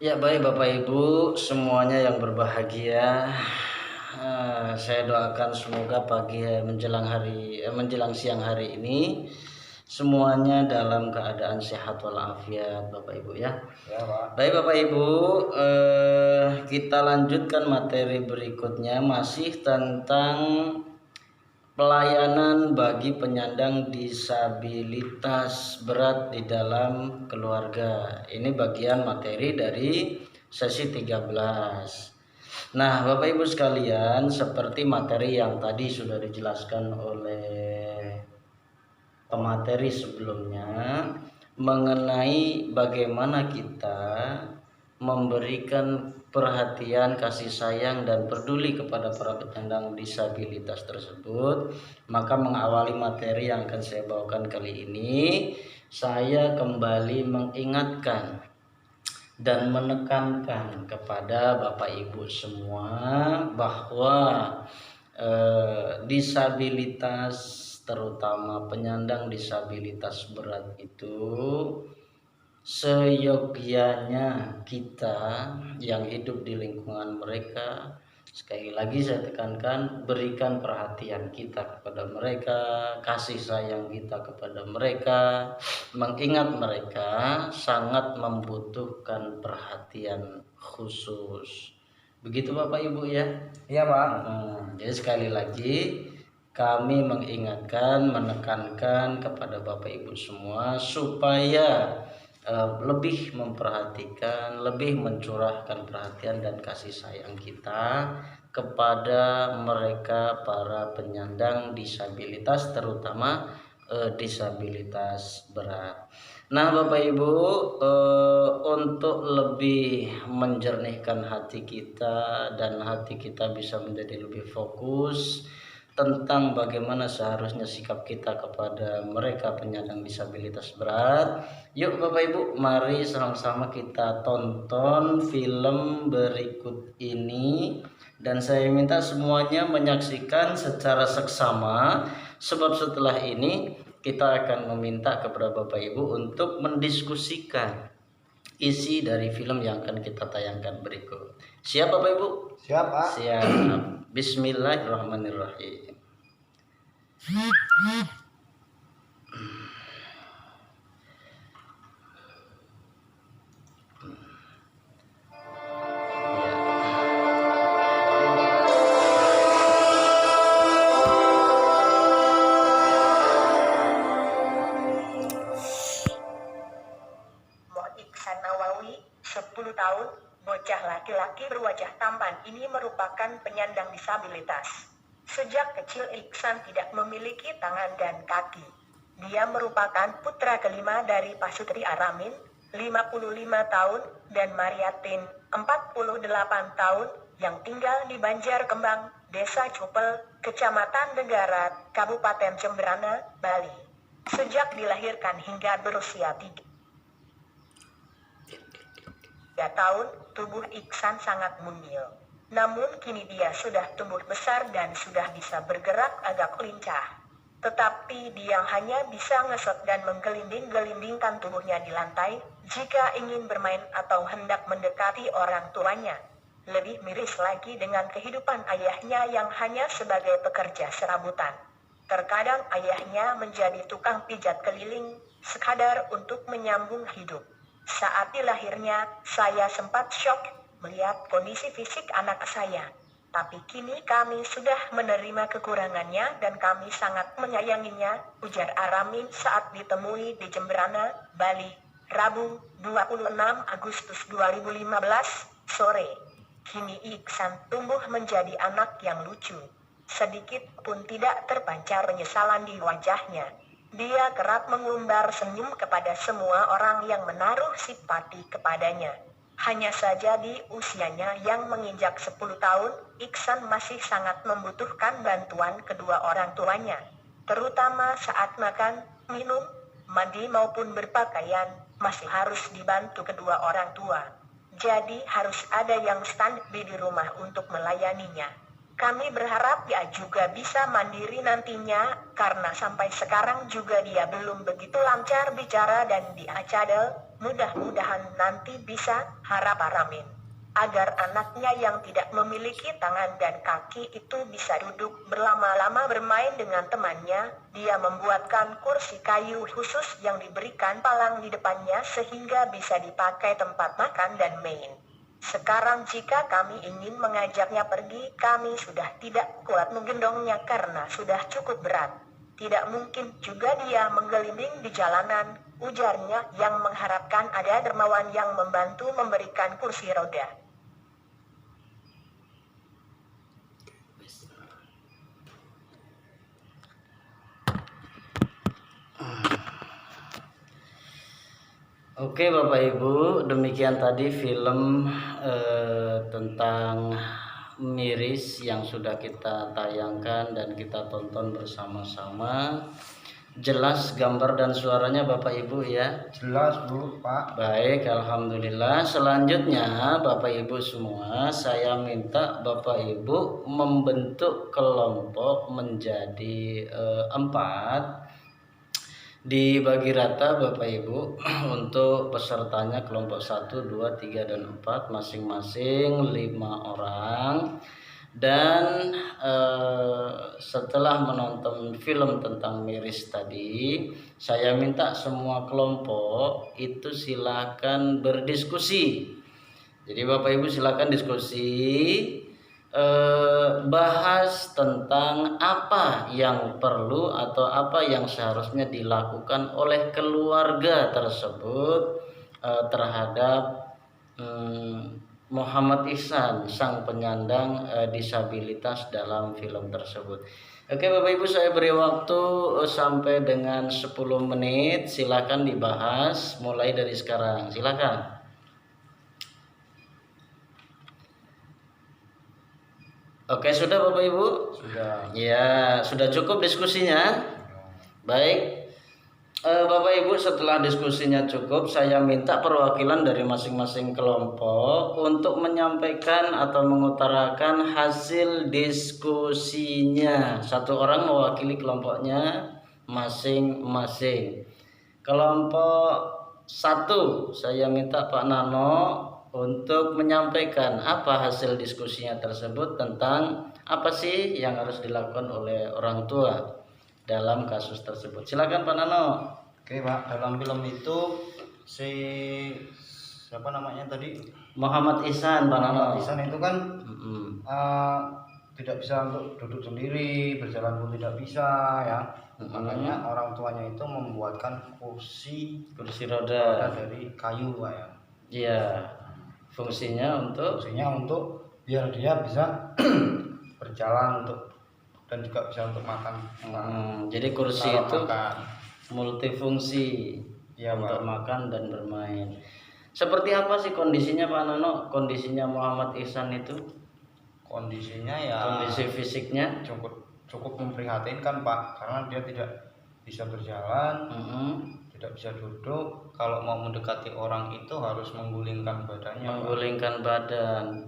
Ya baik Bapak Ibu semuanya yang berbahagia. Saya doakan semoga pagi menjelang siang hari ini semuanya dalam keadaan sehat walafiat Bapak Ibu ya. Ya, Pak. Baik Bapak Ibu, kita lanjutkan materi berikutnya masih tentang pelayanan bagi penyandang disabilitas berat di dalam keluarga. Ini bagian materi dari sesi 13. Nah, Bapak Ibu sekalian, seperti materi yang tadi sudah dijelaskan oleh pemateri sebelumnya mengenai bagaimana kita memberikan perhatian, kasih sayang dan peduli kepada para penyandang disabilitas tersebut, maka mengawali materi yang akan saya bawakan kali ini, saya kembali mengingatkan dan menekankan kepada Bapak Ibu semua bahwa disabilitas, terutama penyandang disabilitas berat itu seyogyanya kita yang hidup di lingkungan mereka, sekali lagi saya tekankan, berikan perhatian kita kepada mereka, kasih sayang kita kepada mereka, mengingat mereka sangat membutuhkan perhatian khusus. Begitu Bapak Ibu ya? Iya, Pak. Jadi sekali lagi kami mengingatkan, menekankan kepada Bapak Ibu semua supaya lebih memperhatikan, lebih mencurahkan perhatian dan kasih sayang kita kepada mereka para penyandang disabilitas, terutama disabilitas berat. Nah Bapak Ibu, untuk lebih menjernihkan hati kita dan hati kita bisa menjadi lebih fokus tentang bagaimana seharusnya sikap kita kepada mereka penyandang disabilitas berat, yuk Bapak Ibu, mari sama-sama kita tonton film berikut ini. Dan saya minta semuanya menyaksikan secara seksama, sebab setelah ini kita akan meminta kepada Bapak Ibu untuk mendiskusikan isi dari film yang akan kita tayangkan berikut. Siap Bapak Ibu? Siap, Pak. Siap. Bismillahirrahmanirrahim. Ihsan Nawawi, 10 tahun, bocah laki-laki berwajah tampan ini merupakan penyandang disabilitas. Sejak kecil Ihsan tidak memiliki tangan dan kaki. Dia merupakan putra kelima dari Pasutri Aramin, 55 tahun, dan Mariatin, 48 tahun, yang tinggal di Banjarkembang, Desa Cupel, Kecamatan Degarat, Kabupaten Jemberana, Bali. Sejak dilahirkan hingga berusia 3 tahun, tubuh Ihsan sangat mungil. Namun kini dia sudah tumbuh besar dan sudah bisa bergerak agak lincah. Tetapi dia hanya bisa ngesot dan menggelinding-gelindingkan tubuhnya di lantai, jika ingin bermain atau hendak mendekati orang tuanya. Lebih miris lagi dengan kehidupan ayahnya yang hanya sebagai pekerja serabutan. Terkadang ayahnya menjadi tukang pijat keliling, sekadar untuk menyambung hidup. Saat dilahirnya, saya sempat syok melihat kondisi fisik anak saya. Tapi kini kami sudah menerima kekurangannya dan kami sangat menyayanginya, ujar Aramin saat ditemui di Jemberana, Bali, Rabu, 26 Agustus 2015, sore. Kini Ihsan tumbuh menjadi anak yang lucu. Sedikit pun tidak terpancar penyesalan di wajahnya. Dia kerap mengumbar senyum kepada semua orang yang menaruh simpati kepadanya. Hanya saja di usianya yang menginjak 10 tahun, Ihsan masih sangat membutuhkan bantuan kedua orang tuanya. Terutama saat makan, minum, mandi maupun berpakaian, masih harus dibantu kedua orang tua. Jadi harus ada yang standby di rumah untuk melayaninya. Kami berharap dia juga bisa mandiri nantinya, karena sampai sekarang juga dia belum begitu lancar bicara dan dia cadel, Mudah-mudahan nanti bisa, harap Aramin. Agar anaknya yang tidak memiliki tangan dan kaki itu bisa duduk berlama-lama bermain dengan temannya. Dia membuatkan kursi kayu khusus yang diberikan palang di depannya sehingga bisa dipakai tempat makan dan main. Sekarang jika kami ingin mengajaknya pergi, kami sudah tidak kuat menggendongnya karena sudah cukup berat. Tidak mungkin juga dia menggelinding di jalanan, ujarnya yang mengharapkan ada dermawan yang membantu memberikan kursi roda. Oke Bapak Ibu, demikian tadi film tentang Miris yang sudah kita tayangkan dan kita tonton bersama-sama. Jelas gambar dan suaranya Bapak Ibu ya? Jelas Bu, Pak. Baik, Alhamdulillah. Selanjutnya Bapak Ibu semua, saya minta Bapak Ibu membentuk kelompok menjadi 4. Dibagi rata Bapak Ibu untuk pesertanya kelompok 1, 2, 3, dan 4 masing-masing 5 orang. Dan setelah menonton film tentang Miris tadi, saya minta semua kelompok itu silakan berdiskusi. Jadi Bapak Ibu silakan diskusi, bahas tentang apa yang perlu atau apa yang seharusnya dilakukan oleh keluarga tersebut terhadap Muhammad Ihsan, sang penyandang disabilitas dalam film tersebut. Oke Bapak Ibu, saya beri waktu sampai dengan 10 menit. Silakan dibahas mulai dari sekarang. Silakan. Oke, sudah Bapak Ibu? Sudah. Ya, sudah cukup diskusinya. Baik, Bapak Ibu, setelah diskusinya cukup, saya minta perwakilan dari masing-masing kelompok untuk menyampaikan atau mengutarakan hasil diskusinya. Satu orang mewakili kelompoknya masing-masing. Kelompok 1, saya minta Pak Nano untuk menyampaikan apa hasil diskusinya tersebut tentang apa sih yang harus dilakukan oleh orang tua dalam kasus tersebut. Silakan Pak Nano. Oke Pak, dalam film itu si siapa namanya tadi? Muhammad Ihsan, Pak Nano. Muhammad Ihsan itu kan tidak bisa untuk duduk sendiri, berjalan pun tidak bisa ya. Makanya orang tuanya itu membuatkan kursi roda dari kayu Pak ya. Iya. Fungsinya untuk biar dia bisa berjalan dan juga bisa untuk makan. Jadi kursi itu makan multifungsi ya, untuk makan dan bermain. Seperti apa sih kondisinya Pak Nano? Kondisinya Muhammad Ihsan itu? Kondisinya ya, kondisi fisiknya cukup memprihatinkan Pak, karena dia tidak bisa berjalan, tidak bisa duduk. Kalau mau mendekati orang itu harus menggulingkan badannya. Menggulingkan badan.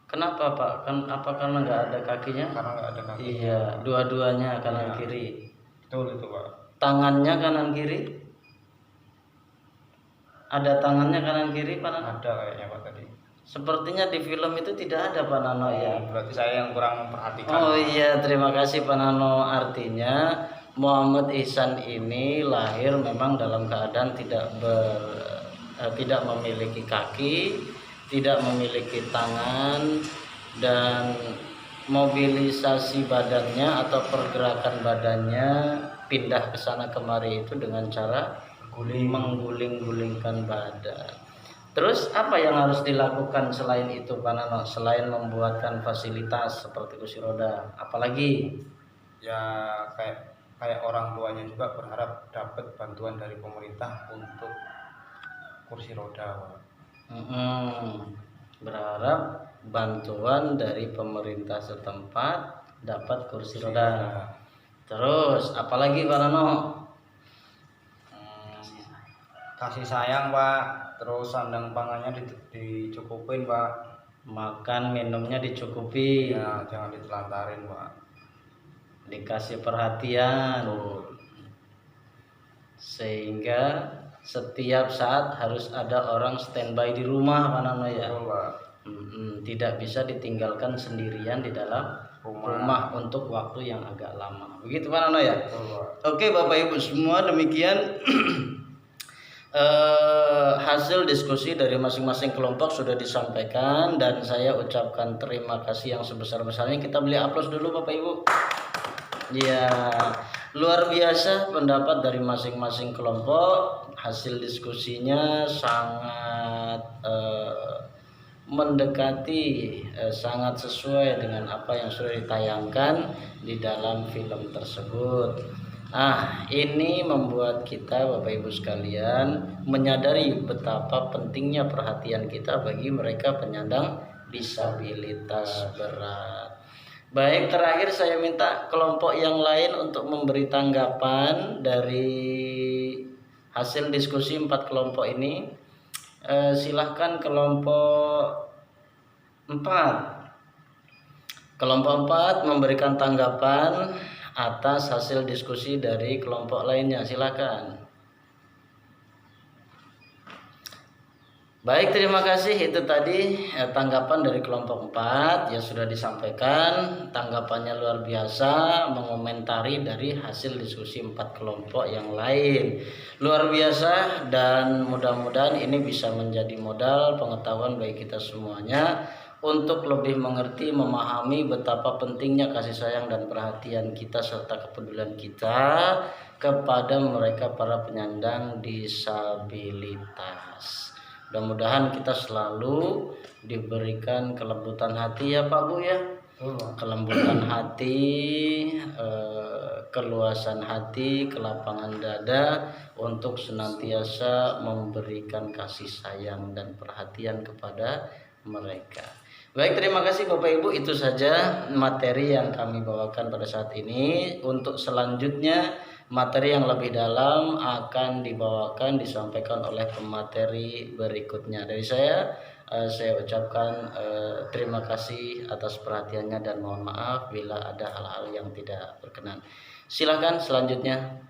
Kenapa Pak? Apa karena nggak ada kakinya? Karena nggak ada kakinya. Iya, dua-duanya kanan kiri. Betul itu Pak. Tangannya kanan kiri? Ada tangannya kanan kiri Pak Nano? Ada kayaknya Pak tadi. Sepertinya di film itu tidak ada Pak Nano ya. Berarti saya yang kurang memperhatikan. Oh iya, terima kasih Pak Nano. Artinya Muhammad Ihsan ini lahir memang dalam keadaan tidak memiliki kaki, tidak memiliki tangan, dan mobilisasi badannya atau pergerakan badannya pindah ke sana kemari itu dengan cara mengguling-gulingkan badan. Terus apa yang harus dilakukan selain itu Pak Nano? Selain membuatkan fasilitas seperti kursi roda, apalagi? Ya kayak orang tuanya juga berharap dapat bantuan dari pemerintah untuk kursi roda. Berharap bantuan dari pemerintah setempat dapat kursi roda. Terus apalagi Pak Nano? Kasih sayang Pak, terus sandang pangannya dicukupin Pak, makan minumnya dicukupi ya, jangan ditelantarin Pak, dikasih perhatian sehingga setiap saat harus ada orang standby di rumah, Pak Nano ya. Betul, Pak. Tidak bisa ditinggalkan sendirian di dalam rumah untuk waktu yang agak lama. Begitu Pak Nano ya. Betul, Pak. Oke Bapak Ibu semua, demikian hasil diskusi dari masing-masing kelompok sudah disampaikan dan saya ucapkan terima kasih yang sebesar-besarnya. Kita beli aplaus dulu Bapak Ibu. Ya, luar biasa pendapat dari masing-masing kelompok. Hasil diskusinya sangat mendekati, sangat sesuai dengan apa yang sudah ditayangkan di dalam film tersebut. Ini membuat kita Bapak Ibu sekalian menyadari betapa pentingnya perhatian kita bagi mereka penyandang disabilitas berat. Baik, terakhir saya minta kelompok yang lain untuk memberi tanggapan dari hasil diskusi 4 kelompok ini. Silahkan kelompok 4. Kelompok 4 memberikan tanggapan atas hasil diskusi dari kelompok lainnya. Silakan. Baik, terima kasih. Itu tadi tanggapan dari kelompok 4 yang sudah disampaikan. Tanggapannya luar biasa, mengomentari dari hasil diskusi 4 kelompok yang lain. Luar biasa, dan mudah-mudahan ini bisa menjadi modal pengetahuan bagi kita semuanya untuk lebih mengerti, memahami betapa pentingnya kasih sayang dan perhatian kita serta kepedulian kita kepada mereka para penyandang disabilitas. Mudah-mudahan kita selalu diberikan kelembutan hati ya Pak Bu ya. Kelembutan hati, keluasan hati, kelapangan dada untuk senantiasa memberikan kasih sayang dan perhatian kepada mereka. Baik, terima kasih Bapak Ibu, itu saja materi yang kami bawakan pada saat ini. Untuk selanjutnya materi yang lebih dalam akan disampaikan oleh pemateri berikutnya. Dari saya ucapkan terima kasih atas perhatiannya dan mohon maaf bila ada hal-hal yang tidak berkenan. Silakan selanjutnya.